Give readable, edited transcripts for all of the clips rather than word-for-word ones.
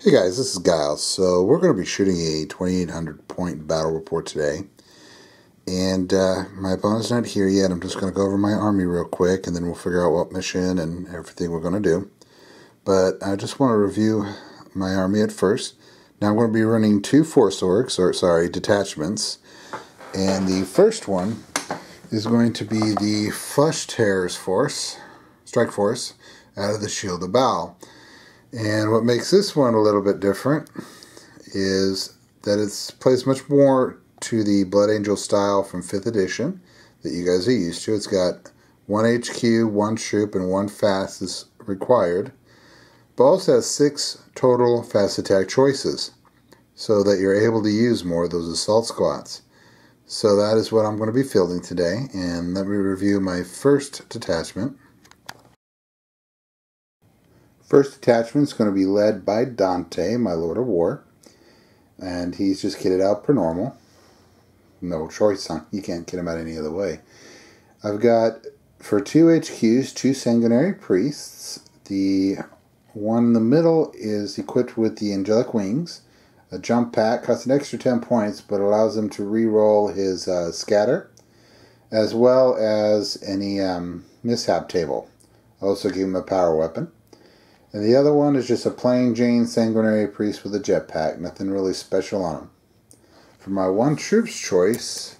Hey guys, this is Giles. So we're going to be shooting a 2800 point battle report today. And my opponent's not here yet. I'm just going to go over my army real quick and then we'll figure out what mission and everything we're going to do. But I just want to review my army at first. Now I'm going to be running two Force Orcs, detachments. And the first one is going to be the Flush Terrors Force, Strike Force, out of the Shield of Baal. And what makes this one a little bit different is that it plays much more to the Blood Angel style from 5th edition that you guys are used to. It's got 1 HQ, 1 troop, and 1 fast is required, but also has 6 total fast attack choices so that you're able to use more of those assault squads. So that is what I'm going to be fielding today, and let me review my first detachment. First detachment is going to be led by Dante, my Lord of War, and he's just kitted out per normal. No choice, you can't kit him out any other way. I've got, for 2 HQs, 2 Sanguinary Priests. The one in the middle is equipped with the Angelic Wings. A jump pack costs an extra 10 points, but allows him to re-roll his scatter, as well as any mishap table. Also give him a power weapon. And the other one is just a plain Jane Sanguinary Priest with a jetpack. Nothing really special on him. For my 1 troops choice,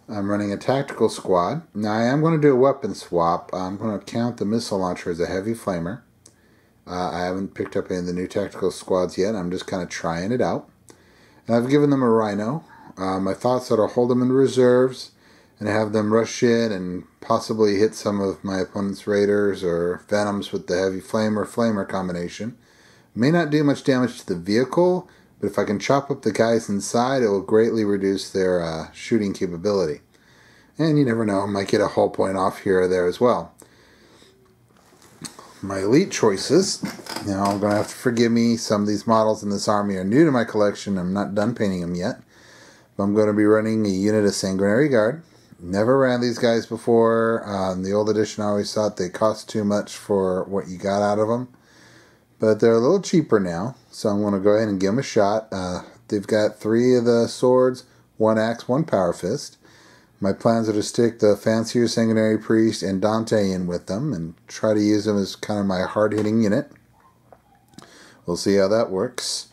I'm running a tactical squad. Now I am going to do a weapon swap. I'm going to count the missile launcher as a heavy flamer. I haven't picked up any of the new tactical squads yet. I'm just kind of trying it out. And I've given them a Rhino. My thoughts are to hold them in reserves and have them rush in and possibly hit some of my opponent's raiders or venoms with the heavy flamer combination. May not do much damage to the vehicle, but if I can chop up the guys inside, it will greatly reduce their shooting capability. And you never know, I might get a hull point off here or there as well. My elite choices, now I'm going to have to forgive me, some of these models in this army are new to my collection. I'm not done painting them yet. But I'm going to be running a unit of Sanguinary Guard. Never ran these guys before. In the old edition, I always thought they cost too much for what you got out of them. But they're a little cheaper now, so I'm going to go ahead and give them a shot. They've got 3 of the swords, 1 axe, 1 power fist. My plans are to stick the fancier Sanguinary Priest and Dante in with them and try to use them as kind of my hard-hitting unit. We'll see how that works.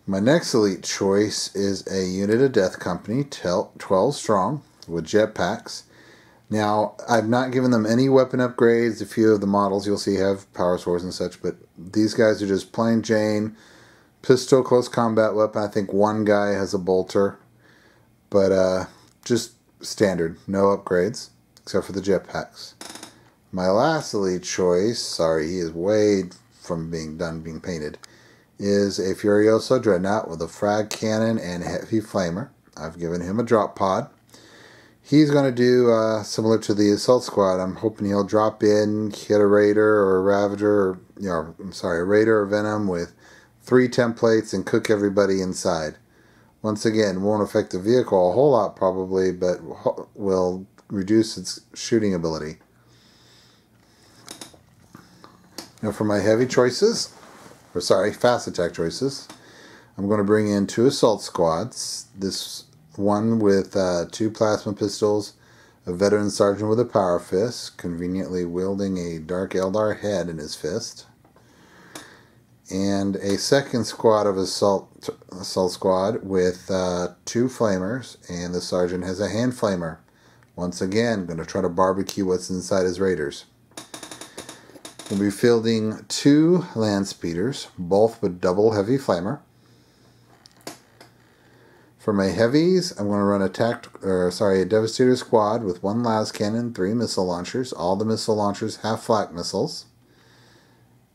My next elite choice is a unit of Death Company, 12 strong, with jetpacks. Now, I've not given them any weapon upgrades. A few of the models you'll see have power swords and such, but these guys are just plain Jane, pistol close combat weapon. I think 1 guy has a bolter, but just standard, no upgrades, except for the jetpacks. My last elite choice, he is way from being painted, is a Furioso Dreadnought with a frag cannon and heavy flamer. I've given him a drop pod. He's going to do similar to the assault squad. I'm hoping he'll drop in, hit a raider or a ravager, a raider or venom with 3 templates and cook everybody inside. Once again, won't affect the vehicle a whole lot probably, but will reduce its shooting ability. Now for my heavy choices, fast attack choices, I'm going to bring in 2 assault squads. This one with 2 plasma pistols, a veteran sergeant with a power fist, conveniently wielding a Dark Eldar head in his fist, and a second squad of assault squad with 2 flamers, and the sergeant has a hand flamer. Once again, going to try to barbecue what's inside his raiders. We'll be fielding 2 land speeders, both with double heavy flamer. For my heavies, I'm going to run a Devastator squad with 1 las cannon, 3 missile launchers. All the missile launchers have flak missiles.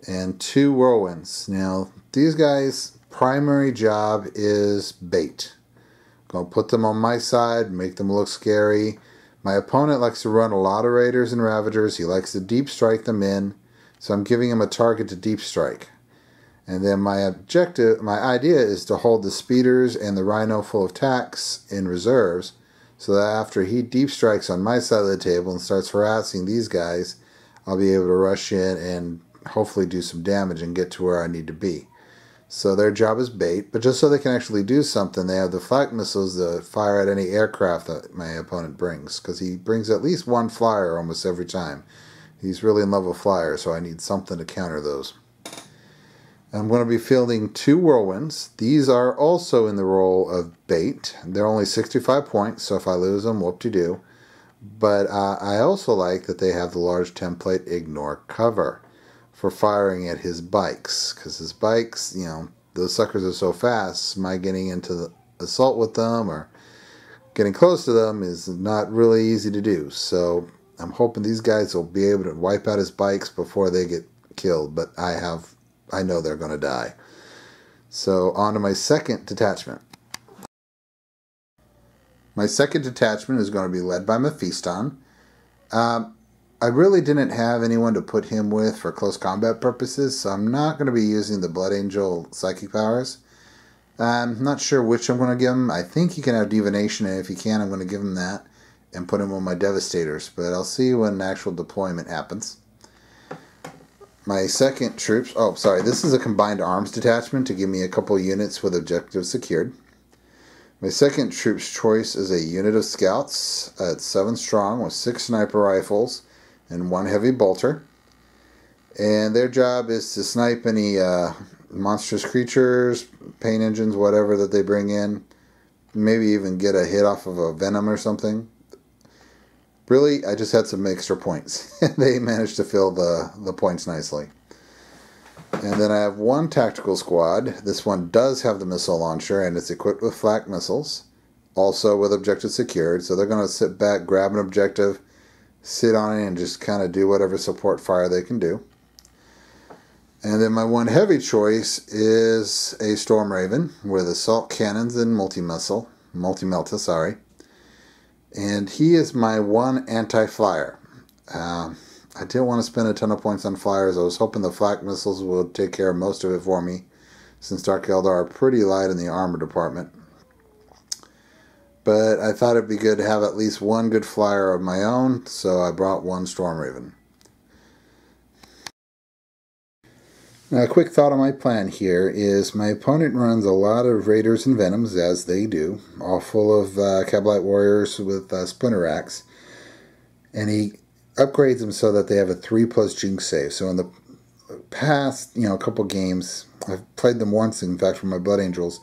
And 2 whirlwinds. Now, these guys' primary job is bait. I'm going to put them on my side, make them look scary. My opponent likes to run a lot of raiders and ravagers. He likes to deep strike them in. So I'm giving him a target to deep strike. And then my idea is to hold the speeders and the Rhino full of tacks in reserves, so that after he deep strikes on my side of the table and starts harassing these guys, I'll be able to rush in and hopefully do some damage and get to where I need to be. So their job is bait, but just so they can actually do something, they have the flak missiles that fire at any aircraft that my opponent brings, because he brings at least one flyer almost every time. He's really in love with flyers, so I need something to counter those. I'm going to be fielding 2 whirlwinds. These are also in the role of bait. They're only 65 points, so if I lose them, whoop-de-doo. But I also like that they have the large template ignore cover for firing at his bikes, because his bikes, those suckers are so fast, my getting into the assault with them or getting close to them is not really easy to do. So I'm hoping these guys will be able to wipe out his bikes before they get killed, but I know they're going to die. So on to my second detachment. My second detachment is going to be led by Mephiston. I really didn't have anyone to put him with for close combat purposes, so I'm not going to be using the Blood Angel psychic powers. I'm not sure which I'm going to give him. I think he can have Divination, and if he can, I'm going to give him that and put him on my Devastators, but I'll see when actual deployment happens. My second troops, this is a combined arms detachment to give me a couple units with objectives secured. My second troop's choice is a unit of scouts at 7 strong with 6 sniper rifles and 1 heavy bolter. And their job is to snipe any monstrous creatures, paint engines, whatever that they bring in. Maybe even get a hit off of a venom or something. Really, I just had some extra points. They managed to fill the points nicely. And then I have 1 tactical squad. This one does have the missile launcher, and it's equipped with flak missiles, also with objectives secured. So they're going to sit back, grab an objective, sit on it, and just kind of do whatever support fire they can do. And then my 1 heavy choice is a Storm Raven with assault cannons and multi-melta, sorry. And he is my 1 anti-flyer. I didn't want to spend a ton of points on flyers. I was hoping the flak missiles would take care of most of it for me, since Dark Eldar are pretty light in the armor department. But I thought it'd be good to have at least 1 good flyer of my own, so I brought 1 Storm Raven. Now, a quick thought on my plan here is my opponent runs a lot of Raiders and Venoms, as they do, all full of Kabalite Warriors with Splinter Axe. And he upgrades them so that they have a 3+ Jinx save. So in the past, a couple games, I've played them once, in fact, for my Blood Angels.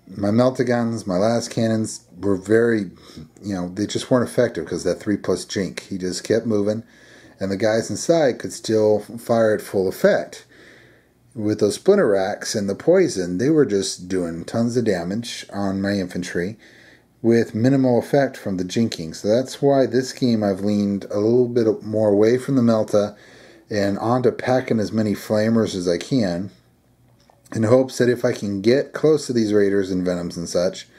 My Meltagons, my last cannons were very, they just weren't effective because that 3+ Jink. He just kept moving, and the guys inside could still fire at full effect. With those Splinter Axe and the poison, they were just doing tons of damage on my infantry with minimal effect from the jinking. So that's why this game I've leaned a little bit more away from the Melta and onto packing as many flamers as I can, in hopes that if I can get close to these Raiders and Venoms and such,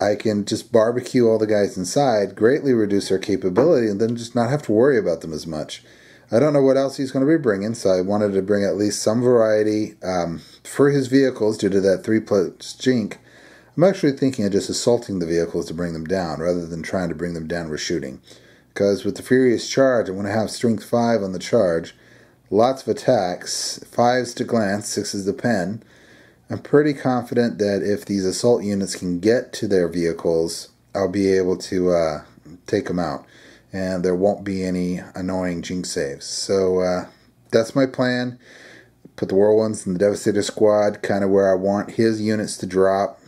I can just barbecue all the guys inside, greatly reduce their capability, and then just not have to worry about them as much. I don't know what else he's going to be bringing, so I wanted to bring at least some variety for his vehicles due to that 3+ Jink. I'm actually thinking of just assaulting the vehicles to bring them down, rather than trying to bring them down with shooting. Because with the Furious Charge, I'm going to have Strength 5 on the charge, lots of attacks, 5s to glance, 6s to pen. I'm pretty confident that if these assault units can get to their vehicles, I'll be able to take them out. And there won't be any annoying Jinx saves. So that's my plan. Put the Whirlwinds in the Devastator squad, kind of where I want his units to drop,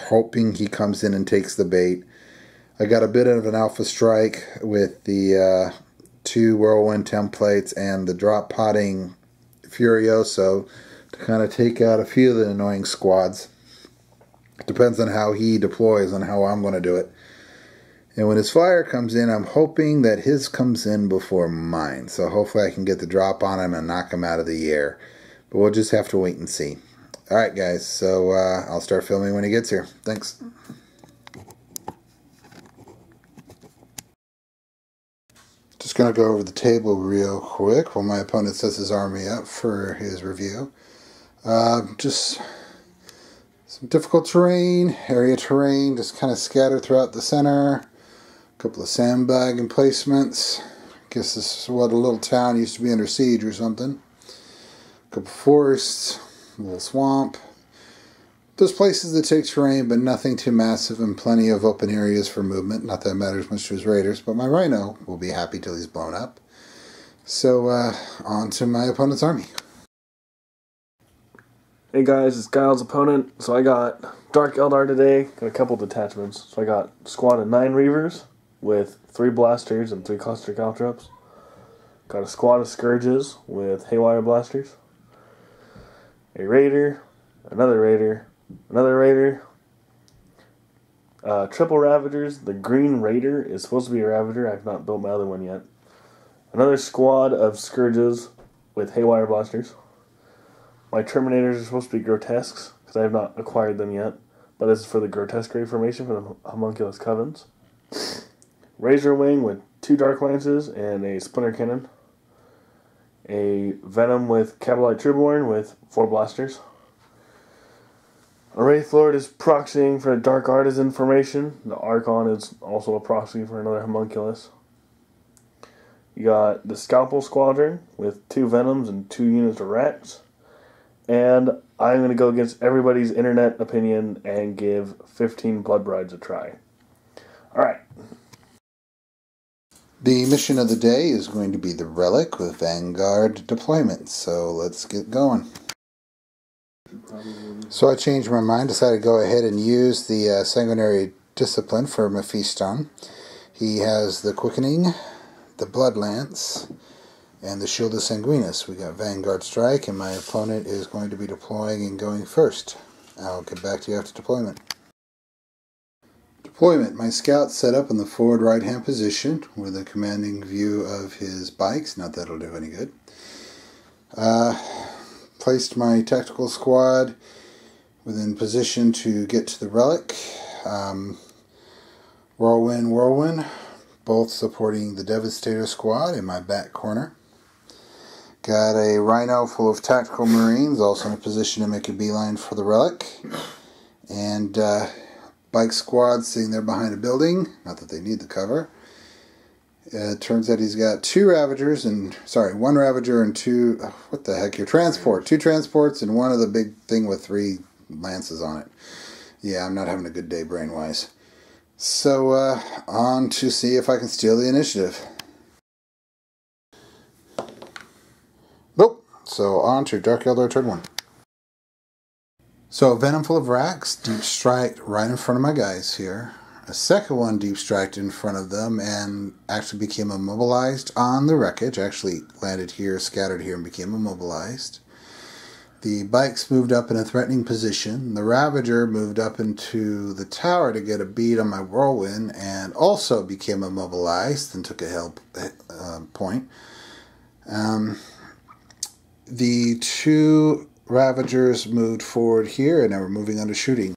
hoping he comes in and takes the bait. I got a bit of an alpha strike with the 2 Whirlwind templates and the drop potting Furioso to kind of take out a few of the annoying squads. It depends on how he deploys and how I'm going to do it. And when his flyer comes in, I'm hoping that his comes in before mine. So hopefully I can get the drop on him and knock him out of the air. But we'll just have to wait and see. Alright guys, so I'll start filming when he gets here. Thanks. Just going to go over the table real quick while my opponent sets his army up for his review. Just some difficult terrain, area terrain, just kind of scattered throughout the center. Couple of sandbag emplacements. Guess this is what a little town used to be under siege or something. Couple forests. a little swamp. There's places that take terrain, but nothing too massive, and plenty of open areas for movement. Not that it matters much to his raiders, but my rhino will be happy till he's blown up. So, on to my opponent's army. Hey guys, it's Kyle's opponent. So I got Dark Eldar today. Got a couple detachments. So I got a squad of 9 Reavers with 3 blasters and 3 cluster caltrops. Got a squad of Scourges with Haywire blasters. A Raider, another Raider, another Raider. Triple Ravagers. The Green Raider is supposed to be a Ravager. I've not built my other one yet. Another squad of Scourges with Haywire blasters. My Terminators are supposed to be Grotesques, because I have not acquired them yet. But this is for the Grotesque Raid formation for the Homunculus Covens. Razor Wing with 2 Dark Lances and a Splinter Cannon. A Venom with Cabalite Trueborn with 4 blasters. A Wraith Lord is proxying for a Dark Artisan formation. The Archon is also a proxy for another Homunculus. You got the Scalpel Squadron with 2 Venoms and 2 units of Rex. And I'm going to go against everybody's internet opinion and give 15 Blood Brides a try. Alright. The mission of the day is going to be the Relic with Vanguard deployment. So let's get going. So I changed my mind, decided to go ahead and use the Sanguinary Discipline for Mephiston. He has the Quickening, the Blood Lance, and the Shield of Sanguinus. We got Vanguard Strike, and my opponent is going to be deploying and going first. I'll get back to you after deployment. Deployment. My scout set up in the forward right-hand position with a commanding view of his bikes. Not that it'll do any good. Placed my tactical squad within position to get to the Relic. Whirlwind, both supporting the Devastator squad in my back corner. Got a Rhino full of tactical Marines, also in a position to make a beeline for the Relic. And bike squad sitting there behind a building. Not that they need the cover. It turns out he's got 2 Ravagers and, sorry, 1 Ravager and 2, what the heck, your transport. 2 transports and 1 of the big thing with 3 lances on it. Yeah, I'm not having a good day brain-wise. So, on to see if I can steal the initiative. Nope. So, on to Dark Eldar turn 1. So, Venom full of Racks, Deep Strike right in front of my guys here. A second one Deep Striked in front of them and actually became immobilized on the wreckage. Actually landed here, scattered here, and became immobilized. The bikes moved up in a threatening position. The Ravager moved up into the tower to get a bead on my Whirlwind and also became immobilized and took a help point. The 2 Ravagers moved forward here and now we're moving on to shooting.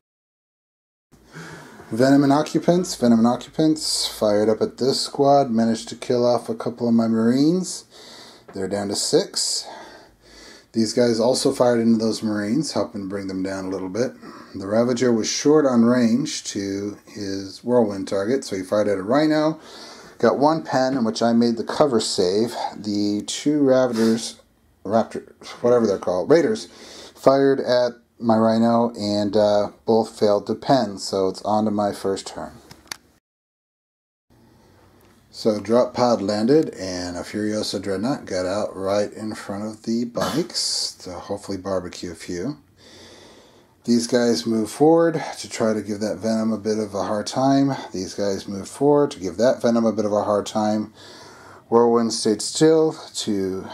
Venom and Occupants fired up at this squad, managed to kill off a couple of my Marines. They're down to 6. These guys also fired into those Marines, helping bring them down a little bit. The Ravager was short on range to his Whirlwind target, so he fired at a Rhino. Got 1 pen in which I made the cover save. The 2 Ravagers, whatever they're called, Raiders, fired at my Rhino and both failed to pen, so it's on to my first turn. So drop pod landed and a Furiosa Dreadnought got out right in front of the bikes to hopefully barbecue a few. These guys move forward to try to give that Venom a bit of a hard time. These guys move forward to give that Venom a bit of a hard time. Whirlwind stayed still to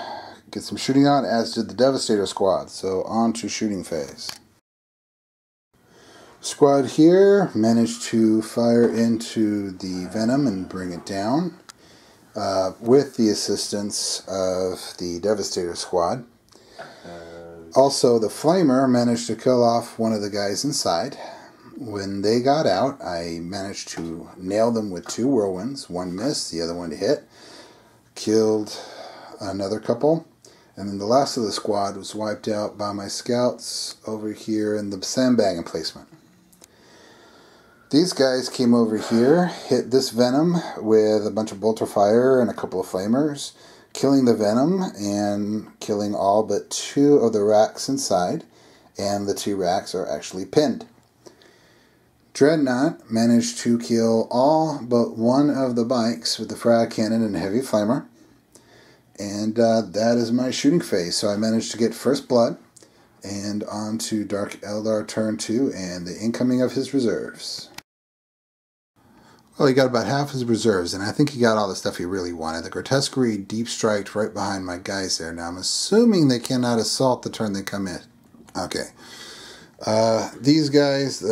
get some shooting on, as did the Devastator squad. So on to shooting phase. Squad here managed to fire into the Venom and bring it down with the assistance of the Devastator squad. Also, the Flamer managed to kill off one of the guys inside. When they got out, I managed to nail them with 2 Whirlwinds. One missed, the other one hit. Killed another couple. And then the last of the squad was wiped out by my scouts over here in the sandbag emplacement. These guys came over here, hit this Venom with a bunch of bolter fire and a couple of flamers, killing the Venom and killing all but 2 of the racks inside. and the 2 racks are actually pinned. Dreadnought managed to kill all but one of the bikes with the frag cannon and heavy flamer. And that is my shooting phase. So I managed to get first blood and on to Dark Eldar turn 2 and the incoming of his reserves. Well, he got about half his reserves, and I think he got all the stuff he really wanted. The Grotesquerie deep striked right behind my guys there. Now I'm assuming they cannot assault the turn they come in. Okay. These guys,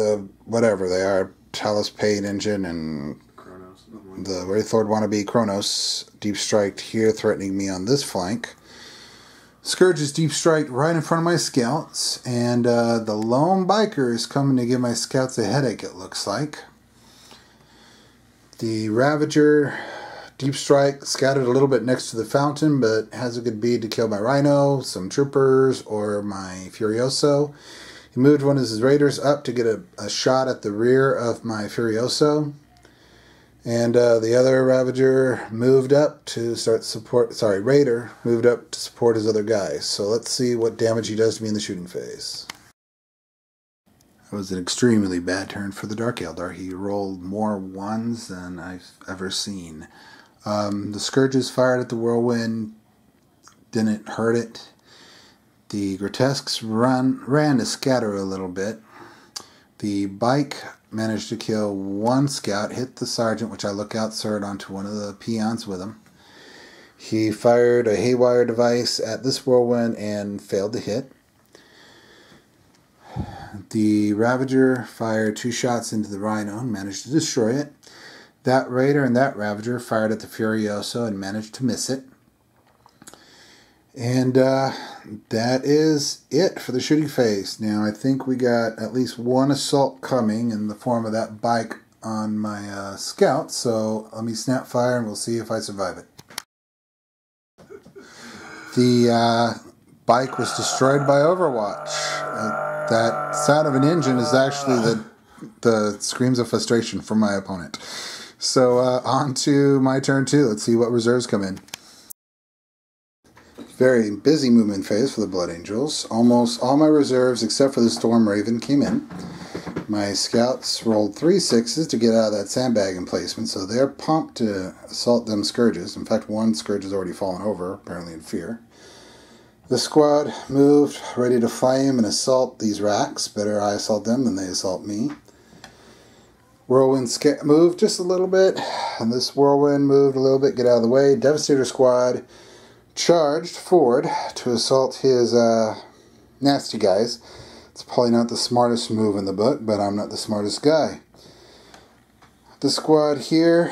whatever they are, Talus Paid Engine and Kronos, the Wraithlord wannabe Kronos deep striked here, threatening me on this flank. Scourge is deep strike right in front of my scouts, and the lone biker is coming to give my scouts a headache, it looks like. The Ravager deep strike scattered a little bit next to the fountain, but has a good bead to kill my Rhino, some troopers, or my Furioso. He moved one of his raiders up to get a shot at the rear of my Furioso. And the other Ravager moved up to Raider moved up to support his other guys. So let's see what damage he does to me in the shooting phase. That was an extremely bad turn for the Dark Eldar. He rolled more 1s than I've ever seen. The Scourges fired at the Whirlwind, didn't hurt it. The Grotesques ran to scatter a little bit. The bike managed to kill 1 scout, hit the sergeant, which I lookout sword onto one of the peons with him. He fired a haywire device at this Whirlwind and failed to hit. The Ravager fired 2 shots into the Rhino and managed to destroy it. That Raider and that Ravager fired at the Furioso and managed to miss it. And that is it for the shooting phase. Now I think we got at least 1 assault coming in the form of that bike on my scout. So let me snap fire and we'll see if I survive it. The bike was destroyed by Overwatch. That sound of an engine is actually the screams of frustration from my opponent. So on to my turn 2. Let's see what reserves come in. Very busy movement phase for the Blood Angels. Almost all my reserves except for the Storm Raven came in. My scouts rolled 3 6s to get out of that sandbag emplacement, so they're pumped to assault them Scourges. In fact, 1 Scourge has already fallen over, apparently in fear. The squad moved, ready to flame and assault these racks. Better I assault them than they assault me. Whirlwind moved just a little bit, and this Whirlwind moved a little bit, get out of the way. Devastator squad charged forward to assault his nasty guys. It's probably not the smartest move in the book, but I'm not the smartest guy. The squad here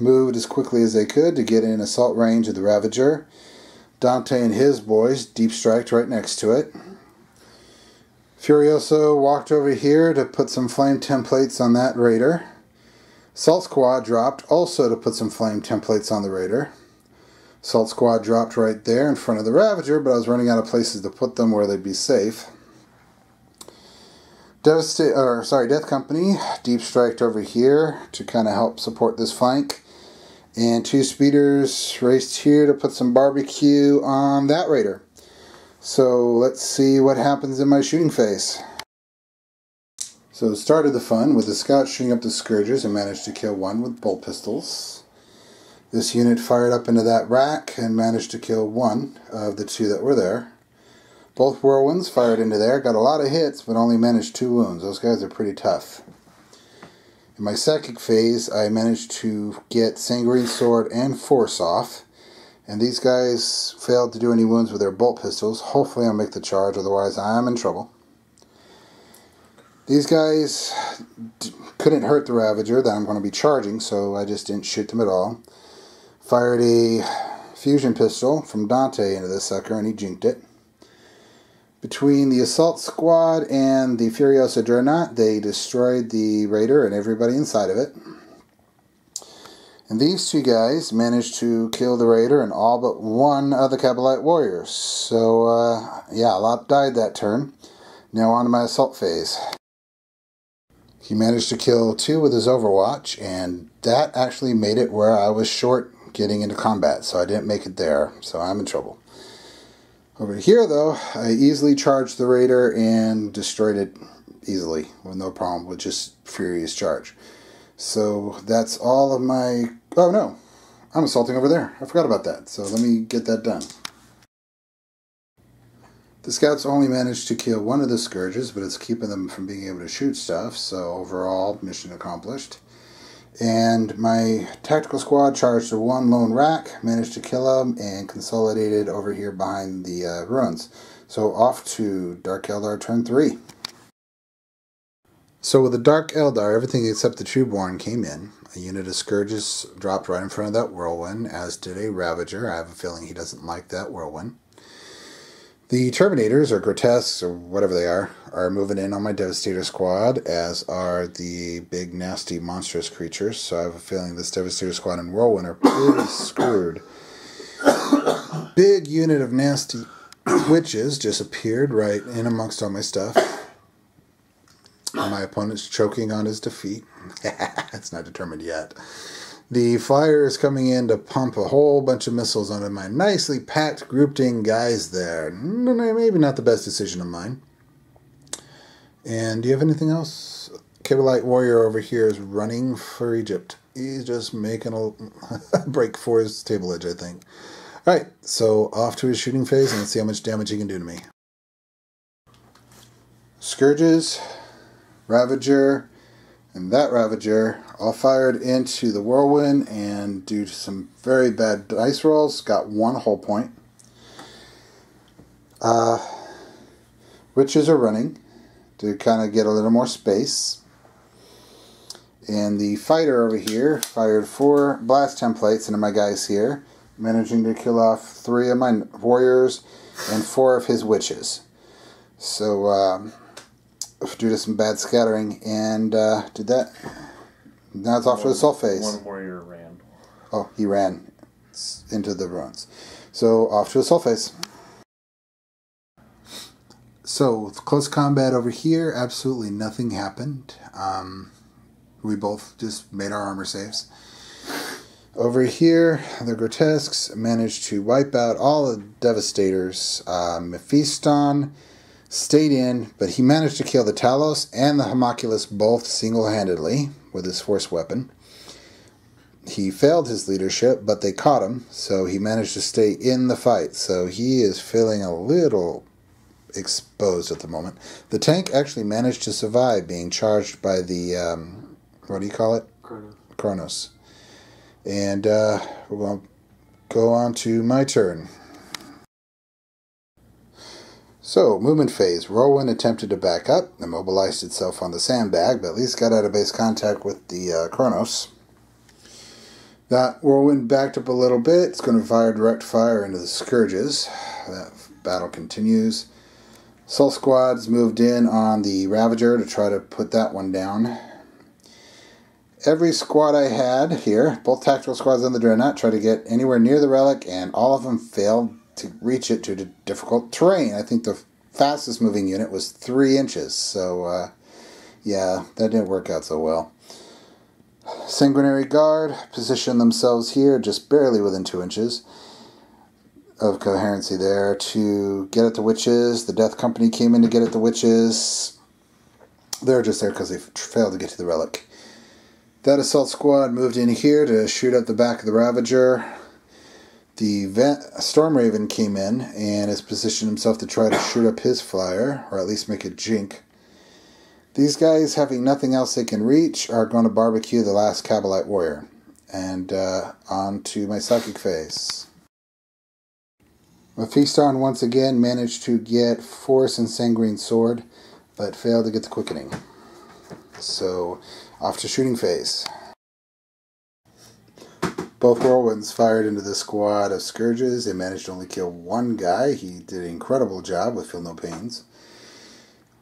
moved as quickly as they could to get in assault range of the Ravager. Dante and his boys deep striked right next to it. Furioso walked over here to put some flame templates on that Raider. Assault Squad dropped also to put some flame templates on the Raider. Assault Squad dropped right there in front of the Ravager, but I was running out of places to put them where they'd be safe. Death Company deep striked over here to kind of help support this flank. And 2 speeders raced here to put some barbecue on that Raider. So let's see what happens in my shooting phase. So it started the fun with the scout shooting up the Scourges and managed to kill 1 with bolt pistols. This unit fired up into that rack and managed to kill 1 of the 2 that were there. Both Whirlwinds fired into there, got a lot of hits, but only managed 2 wounds. Those guys are pretty tough. In my psychic phase, I managed to get Sanguine Sword and Force off. And these guys failed to do any wounds with their bolt pistols. Hopefully I'll make the charge, otherwise I'm in trouble. These guys couldn't hurt the Ravager that I'm going to be charging, so I just didn't shoot them at all. Fired a fusion pistol from Dante into this sucker, and he jinked it. Between the Assault Squad and the Furiosa Dreadnought, they destroyed the Raider and everybody inside of it. And these 2 guys managed to kill the Raider and all but 1 of the Kabbalite Warriors. So, yeah, a lot died that turn. Now on to my assault phase. He managed to kill 2 with his Overwatch, and that actually made it where I was short getting into combat, so I didn't make it there, so I'm in trouble. Over here, though, I easily charged the Raider and destroyed it easily with no problem with just Furious Charge. So that's all of my... Oh, no. I'm assaulting over there. I forgot about that. So let me get that done. The scouts only managed to kill one of the Scourges, but it's keeping them from being able to shoot stuff. So overall, mission accomplished. And my tactical squad charged a one lone rack, managed to kill him, and consolidated over here behind the ruins. So off to Dark Eldar turn 3. So with the Dark Eldar, everything except the Trueborn came in. A unit of Scourges dropped right in front of that whirlwind, as did a Ravager. I have a feeling he doesn't like that whirlwind. The Terminators, or Grotesques, or whatever they are moving in on my Devastator squad, as are the big, nasty, monstrous creatures. So I have a feeling this Devastator squad and Whirlwind are pretty screwed. Big unit of nasty witches just appeared right in amongst all my stuff. My opponent's choking on his defeat. It's not determined yet. The flyer is coming in to pump a whole bunch of missiles onto my nicely packed, grouped-in guys there. Maybe not the best decision of mine. And do you have anything else? Cabalite Warrior over here is running for Egypt. He's just making a break for his table edge, I think. Alright, so off to his shooting phase and let's see how much damage he can do to me. Scourges, Ravager, and that Ravager all fired into the whirlwind, and due to some very bad dice rolls, got one hull point. Witches are running to kind of get a little more space. And the fighter over here fired 4 blast templates into my guys here, managing to kill off 3 of my warriors and 4 of his witches. So, due to some bad scattering, and did that. Now it's off to the assault phase. One warrior ran. Oh, he ran into the ruins. So off to assault phase. So close combat over here, absolutely nothing happened. We both just made our armor saves. Over here, the Grotesques managed to wipe out all the Devastators. Mephiston stayed in, but he managed to kill the Talos and the Homunculus both single-handedly with his force weapon. He failed his leadership, but they caught him, so he managed to stay in the fight. So he is feeling a little exposed at the moment. The tank actually managed to survive being charged by the, what do you call it? Kronos. And we're going to go on to my turn. So, movement phase. Whirlwind attempted to back up, immobilized itself on the sandbag, but at least got out of base contact with the Kronos. That Whirlwind backed up a little bit. It's going to fire direct fire into the Scourges. That battle continues. Assault squads moved in on the Ravager to try to put that one down. Every squad I had here, both tactical squads and the Dreadnought, tried to get anywhere near the relic, and all of them failed to reach it due to difficult terrain. I think the fastest moving unit was 3 inches, so yeah, that didn't work out so well. Sanguinary Guard positioned themselves here just barely within 2 inches of coherency there to get at the witches. The Death Company came in to get at the witches. They're just there because they failed to get to the relic. That assault squad moved in here to shoot at the back of the Ravager. The Storm Raven came in and has positioned himself to try to shoot up his flyer, or at least make it jink. These guys, having nothing else they can reach, are going to barbecue the last Cabalite Warrior. And on to my psychic phase. Mephiston once again managed to get Force and Sanguine Sword, but failed to get the quickening. So, off to shooting phase. Both whirlwinds fired into the squad of Scourges. They managed to only kill one guy. He did an incredible job with Feel No Pains.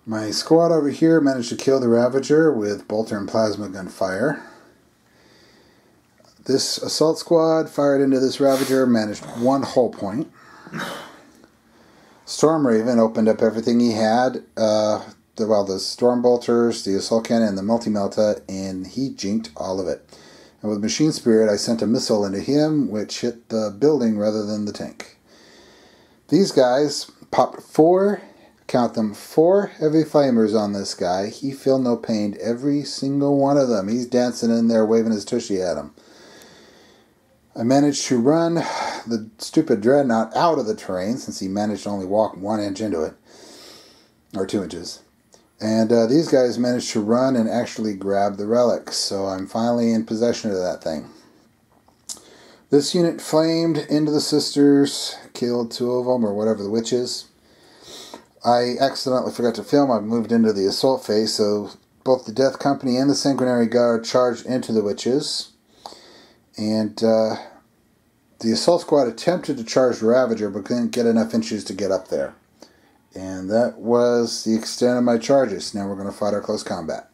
My squad over here managed to kill the Ravager with bolter and plasma gun fire. This assault squad fired into this Ravager, managed 1 hull point. Storm Raven opened up everything he had. The Storm Bolters, the Assault Cannon, and the Multi-Melta, and he jinked all of it. And with Machine Spirit, I sent a missile into him, which hit the building rather than the tank. These guys popped 4, count them, 4 heavy flamers on this guy. He feel no pain, every single one of them. He's dancing in there, waving his tushy at him. I managed to run the stupid dreadnought out of the terrain, since he managed to only walk 1 inch into it, or 2 inches. And these guys managed to run and actually grab the relics, so I'm finally in possession of that thing. This unit flamed into the sisters, killed 2 of them, or whatever the witches. I accidentally forgot to film. I moved into the assault phase, so both the Death Company and the Sanguinary Guard charged into the witches. And the assault squad attempted to charge the Ravager, but couldn't get enough inches to get up there. And that was the extent of my charges. Now we're going to fight our close combat.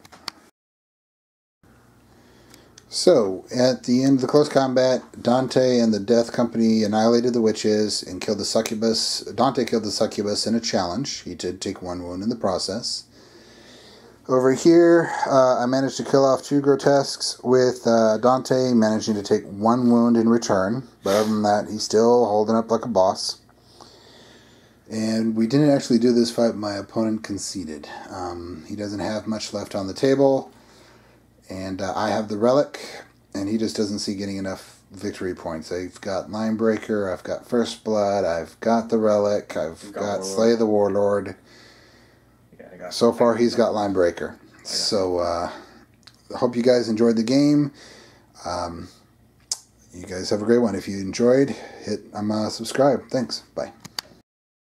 So, at the end of the close combat, Dante and the Death Company annihilated the witches and killed the succubus. Dante killed the succubus in a challenge. He did take 1 wound in the process. Over here, I managed to kill off 2 grotesques, with Dante managing to take 1 wound in return. But other than that, he's still holding up like a boss. And we didn't actually do this fight. My opponent conceded. He doesn't have much left on the table. And I have the relic, and he just doesn't see getting enough victory points. I've got Linebreaker, I've got First Blood, I've got the relic, I've got Slay the Warlord. Yeah, so far he's got Linebreaker. So I hope you guys enjoyed the game. You guys have a great one. If you enjoyed, hit subscribe. Thanks. Bye.